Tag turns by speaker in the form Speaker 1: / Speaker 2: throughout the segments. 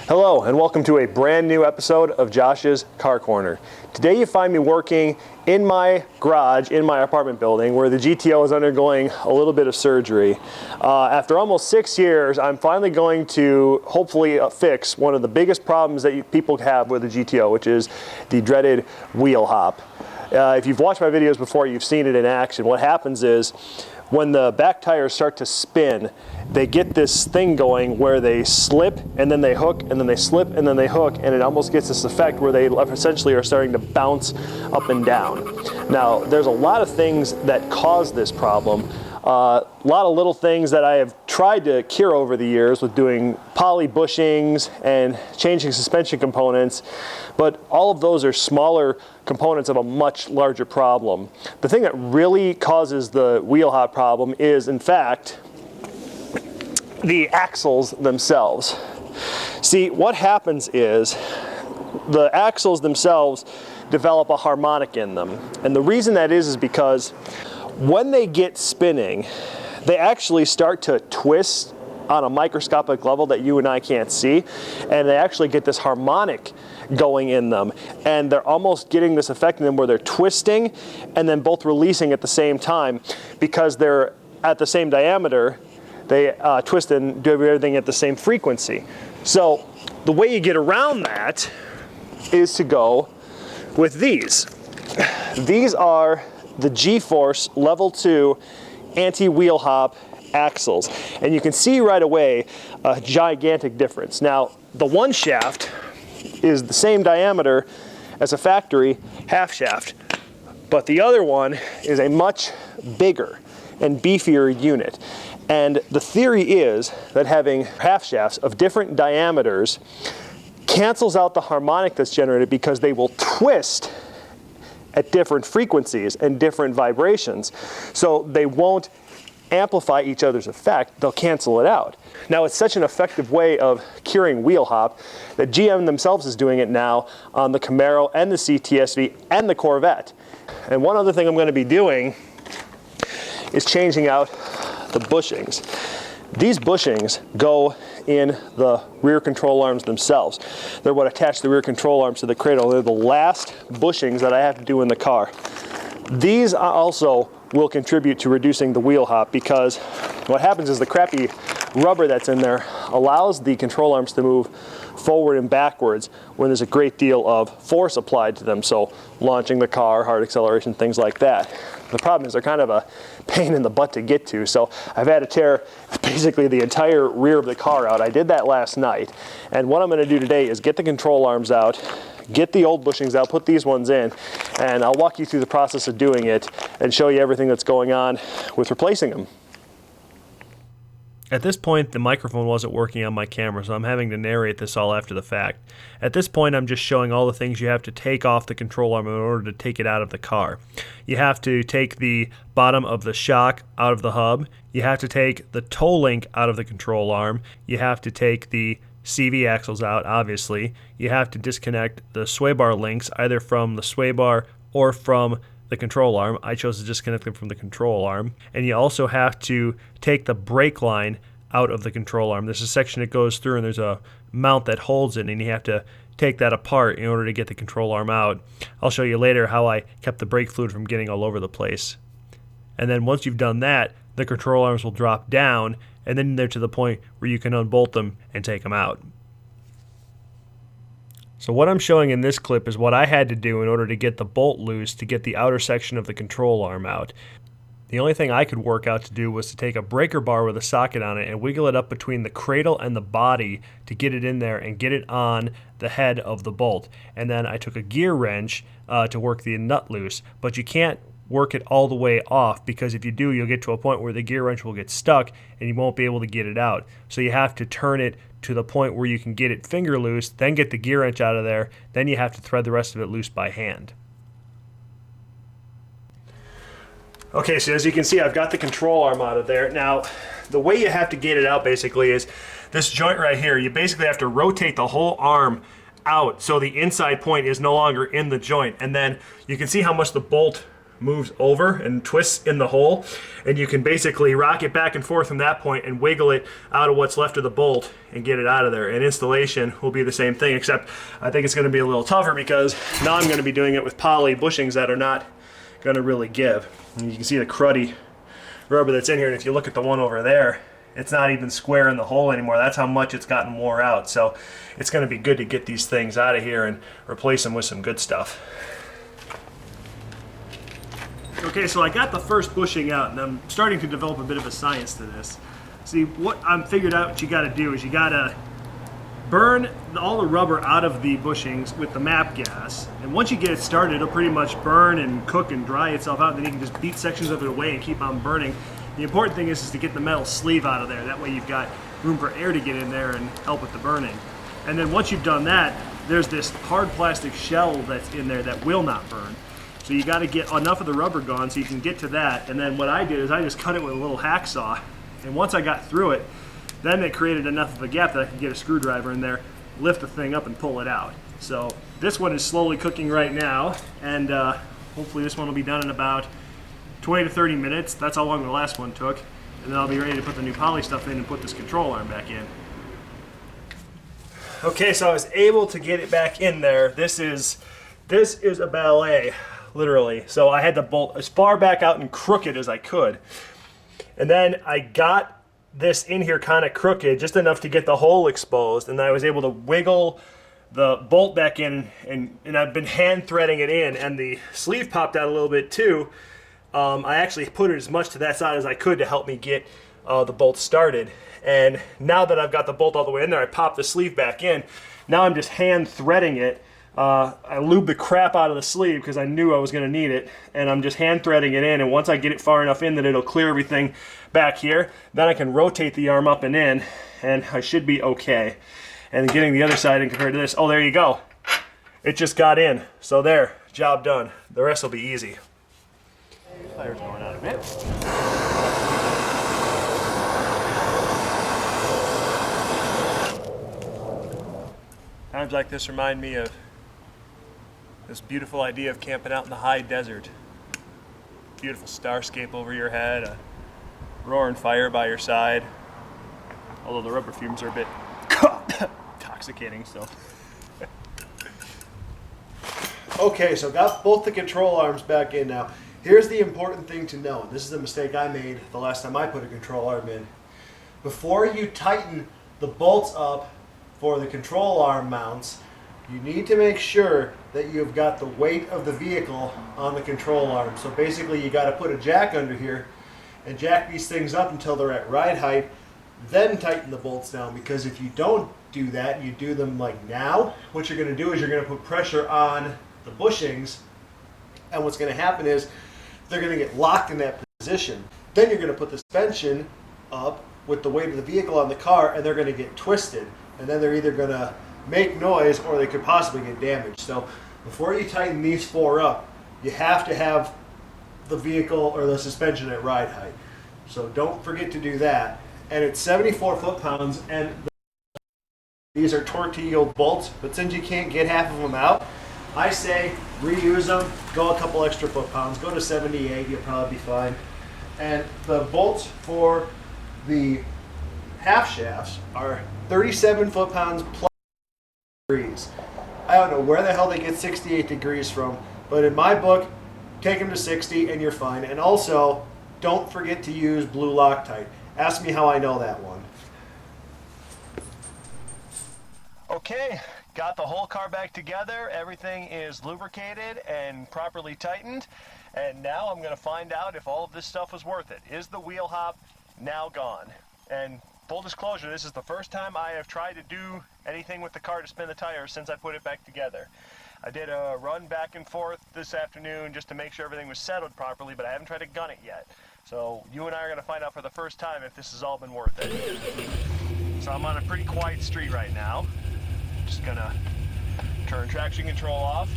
Speaker 1: Hello and welcome to a brand new episode of Josh's Car Corner. Today you find me working in my garage in my apartment building where the GTO is undergoing a little bit of surgery. After almost 6 years, I'm finally going to hopefully fix one of the biggest problems that people have with the GTO, which is the dreaded wheel hop. If you've watched my videos before, you've seen it in action. What happens is when the back tires start to spin, they get this thing going where they slip and then they hook and then they slip and then they hook, and it almost gets this effect where they essentially are starting to bounce up and down. Now, there's a lot of things that cause this problem. A lot of little things that I have tried to cure over the years with doing poly bushings and changing suspension components, but all of those are smaller components of a much larger problem. The thing that really causes the wheel hop problem is, in fact, the axles themselves. See, what happens is the axles themselves develop a harmonic in them, and the reason that is because when they get spinning, they actually start to twist on a microscopic level that you and I can't see, and they actually get this harmonic going in them, and they're almost getting this effect in them where they're twisting and then both releasing at the same time. Because they're at the same diameter, they twist and do everything at the same frequency. So the way you get around that is to go with these. These are the G-Force Level 2 anti-wheel hop axles. And you can see right away a gigantic difference. Now, the one shaft is the same diameter as a factory half shaft, but the other one is a much bigger and beefier unit. And the theory is that having half shafts of different diameters cancels out the harmonic that's generated, because they will twist at different frequencies and different vibrations. So they won't amplify each other's effect, they'll cancel it out. Now, it's such an effective way of curing wheel hop that GM themselves is doing it now on the Camaro and the CTSV and the Corvette. And one other thing I'm going to be doing is changing out the bushings. These bushings go in the rear control arms themselves. They're what attach the rear control arms to the cradle. They're the last bushings that I have to do in the car. These also will contribute to reducing the wheel hop, because what happens is the crappy rubber that's in there allows the control arms to move forward and backwards when there's a great deal of force applied to them. So launching the car, hard acceleration, things like that. The problem is they're kind of a pain in the butt to get to. So I've had to tear basically the entire rear of the car out. I did that last night. And what I'm going to do today is get the control arms out, get the old bushings out, put these ones in, and I'll walk you through the process of doing it and show you everything that's going on with replacing them.
Speaker 2: At this point, the microphone wasn't working on my camera, so I'm having to narrate this all after the fact. At this point, I'm just showing all the things you have to take off the control arm in order to take it out of the car. You have to take the bottom of the shock out of the hub. You have to take the toe link out of the control arm. You have to take the CV axles out, obviously. You have to disconnect the sway bar links, either from the sway bar or from the control arm. I chose to disconnect them from the control arm. And you also have to take the brake line out of the control arm. There's a section that goes through and there's a mount that holds it, and you have to take that apart in order to get the control arm out. I'll show you later how I kept the brake fluid from getting all over the place. And then once you've done that, the control arms will drop down, and then they're to the point where you can unbolt them and take them out. So what I'm showing in this clip is what I had to do in order to get the bolt loose to get the outer section of the control arm out. The only thing I could work out to do was to take a breaker bar with a socket on it and wiggle it up between the cradle and the body to get it in there and get it on the head of the bolt. And then I took a gear wrench to work the nut loose, but you can't work it all the way off, because if you do, you'll get to a point where the gear wrench will get stuck and you won't be able to get it out. So you have to turn it to the point where you can get it finger loose, then get the gear wrench out of there, then you have to thread the rest of it loose by hand. Okay, so as you can see, I've got the control arm out of there. Now, the way you have to get it out basically is this joint right here. You basically have to rotate the whole arm out so the inside point is no longer in the joint, and then you can see how much the bolt moves over and twists in the hole, and you can basically rock it back and forth from that point and wiggle it out of what's left of the bolt and get it out of there. And installation will be the same thing, except I think it's going to be a little tougher because now I'm going to be doing it with poly bushings that are not going to really give. And you can see the cruddy rubber that's in here, and if you look at the one over there, it's not even square in the hole anymore. That's how much it's gotten wore out. So it's going to be good to get these things out of here and replace them with some good stuff. Okay, so I got the first bushing out, and I'm starting to develop a bit of a science to this. See, what I'm figured out what you got to do is you got to burn all the rubber out of the bushings with the MAP gas, and once you get it started, it'll pretty much burn and cook and dry itself out, and then you can just beat sections of it away and keep on burning. The important thing is to get the metal sleeve out of there. That way you've got room for air to get in there and help with the burning. And then once you've done that, there's this hard plastic shell that's in there that will not burn. So you got to get enough of the rubber gone so you can get to that. And then what I did is I just cut it with a little hacksaw. And once I got through it, then it created enough of a gap that I could get a screwdriver in there, lift the thing up and pull it out. So this one is slowly cooking right now, and hopefully this one will be done in about 20 to 30 minutes. That's how long the last one took. And then I'll be ready to put the new poly stuff in and put this control arm back in. Okay, so I was able to get it back in there. This is a ballet, literally. So I had to bolt as far back out and crooked as I could. And then I got this in here kind of crooked, just enough to get the hole exposed. And then I was able to wiggle the bolt back in, and I've been hand threading it in, and the sleeve popped out a little bit too. I actually put it as much to that side as I could to help me get the bolt started. And now that I've got the bolt all the way in there, I popped the sleeve back in. Now I'm just hand threading it. I lubed the crap out of the sleeve because I knew I was going to need it, and I'm just hand threading it in, and once I get it far enough in that it'll clear everything back here, then I can rotate the arm up and in, and I should be okay. And getting the other side in compared to this, oh, there you go. It just got in. So there, job done. The rest will be easy. Fire's going out a bit. Times like this remind me of this beautiful idea of camping out in the high desert. Beautiful starscape over your head, a roaring fire by your side. Although the rubber fumes are a bit intoxicating, so.
Speaker 1: Okay, so got both the control arms back in now. Here's the important thing to know. This is a mistake I made the last time I put a control arm in. Before you tighten the bolts up for the control arm mounts, you need to make sure that you've got the weight of the vehicle on the control arm. So basically you got to put a jack under here and jack these things up until they're at ride height, then tighten the bolts down, because if you don't do that, you do them like now, what you're going to do is you're going to put pressure on the bushings, and what's going to happen is they're going to get locked in that position. Then you're going to put the suspension up with the weight of the vehicle on the car, and they're going to get twisted, and then they're either going to make noise or they could possibly get damaged. So before you tighten these four up, you have to have the vehicle or the suspension at ride height. So don't forget to do that. And it's 74 foot-pounds, and these are torque-to-yield bolts, but since you can't get half of them out, I say reuse them, go a couple extra foot-pounds, go to 78, you'll probably be fine. And the bolts for the half shafts are 37 foot-pounds plus degrees. I don't know where the hell they get 68 degrees from, but in my book, take them to 60 and you're fine. And also, don't forget to use blue Loctite. Ask me how I know that one. Okay, got the whole car back together. Everything is lubricated and properly tightened. And now I'm going to find out if all of this stuff was worth it. Is the wheel hop now gone? And full disclosure, this is the first time I have tried to do anything with the car to spin the tires since I put it back together. I did a run back and forth this afternoon just to make sure everything was settled properly, but I haven't tried to gun it yet. So you and I are going to find out for the first time if this has all been worth it. So I'm on a pretty quiet street right now. Just going to turn traction control off.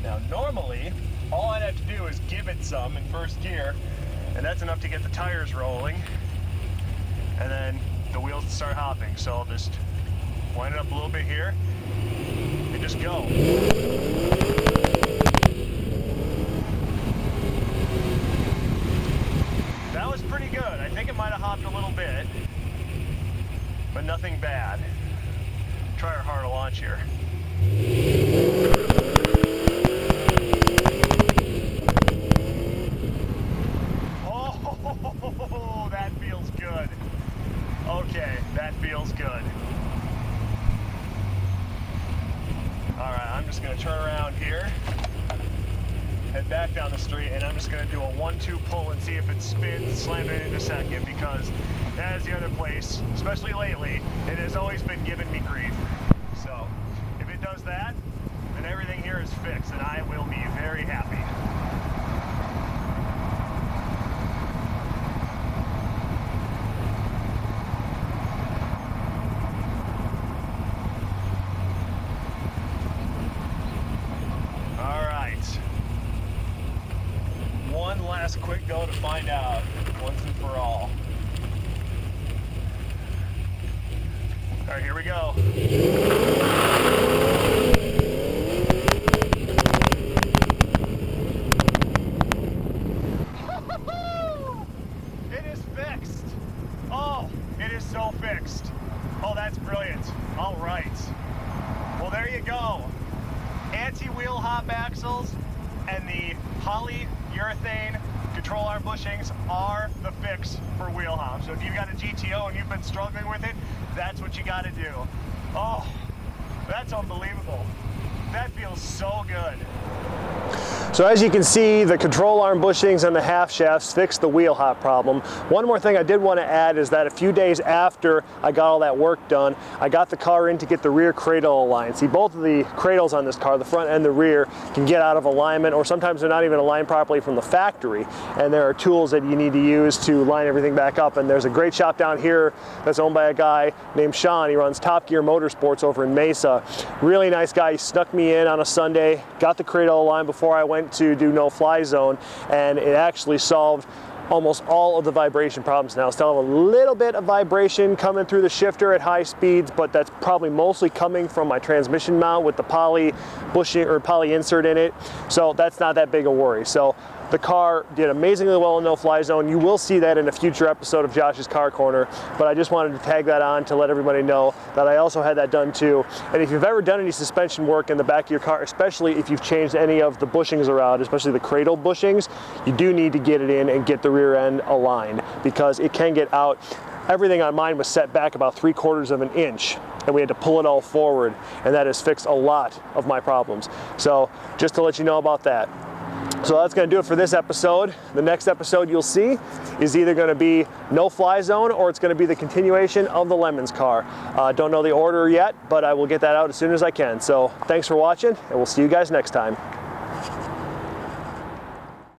Speaker 1: Now normally, all I'd have to do is give it some in first gear, and that's enough to get the tires rolling, and then the wheels start hopping. So I'll just wind it up a little bit here and just go. hopped a little bit, but nothing bad. Try our harder launch here. Oh, that feels good. Okay, that feels good. All right, I'm just gonna turn around here, head back down the street, and I'm just gonna do a 1-2 pull and see if it spins, slam it in a second, because that is the other place, especially lately, it has always been giving me grief. So if it does that, then everything here is fixed, and I will be very happy. One last quick go to find out once and for all. All right, here we go. It is fixed. Oh, it is so fixed. Oh, that's brilliant. All right. Well, there you go. Anti-wheelhop axles and the polyurethane control arm bushings are the fix for Wheelhop. So if you've got a GTO and you've been struggling with it, that's what you got to do. Oh, that's unbelievable. That feels so good. So as you can see, the control arm bushings and the half shafts fixed the Wheelhop problem. One more thing I did want to add is that a few days after I got all that work done, I got the car in to get the rear cradle aligned. See, both of the cradles on this car, the front and the rear, can get out of alignment, or sometimes they're not even aligned properly from the factory. And there are tools that you need to use to line everything back up. And there's a great shop down here that's owned by a guy named Sean. He runs Top Gear Motorsports over in Mesa. Really nice guy. He snuck me in on a Sunday, got the cradle aligned before I went to do no-fly zone, and it actually solved almost all of the vibration problems. Now, still have a little bit of vibration coming through the shifter at high speeds, but that's probably mostly coming from my transmission mount with the poly bushing or poly insert in it. So that's not that big a worry. So the car did amazingly well in no-fly zone. You will see that in a future episode of Josh's Car Corner, but I just wanted to tag that on to let everybody know that I also had that done too. And if you've ever done any suspension work in the back of your car, especially if you've changed any of the bushings around, especially the cradle bushings, you do need to get it in and get the rear end aligned, because it can get out. Everything on mine was set back about 3/4 of an inch, and we had to pull it all forward, and that has fixed a lot of my problems. So just to let you know about that. So that's going to do it for this episode. The next episode you'll see is either going to be no fly zone, or it's going to be the continuation of the Lemons car. Don't know the order yet, but I will get that out as soon as I can. So thanks for watching, and we'll see you guys next time.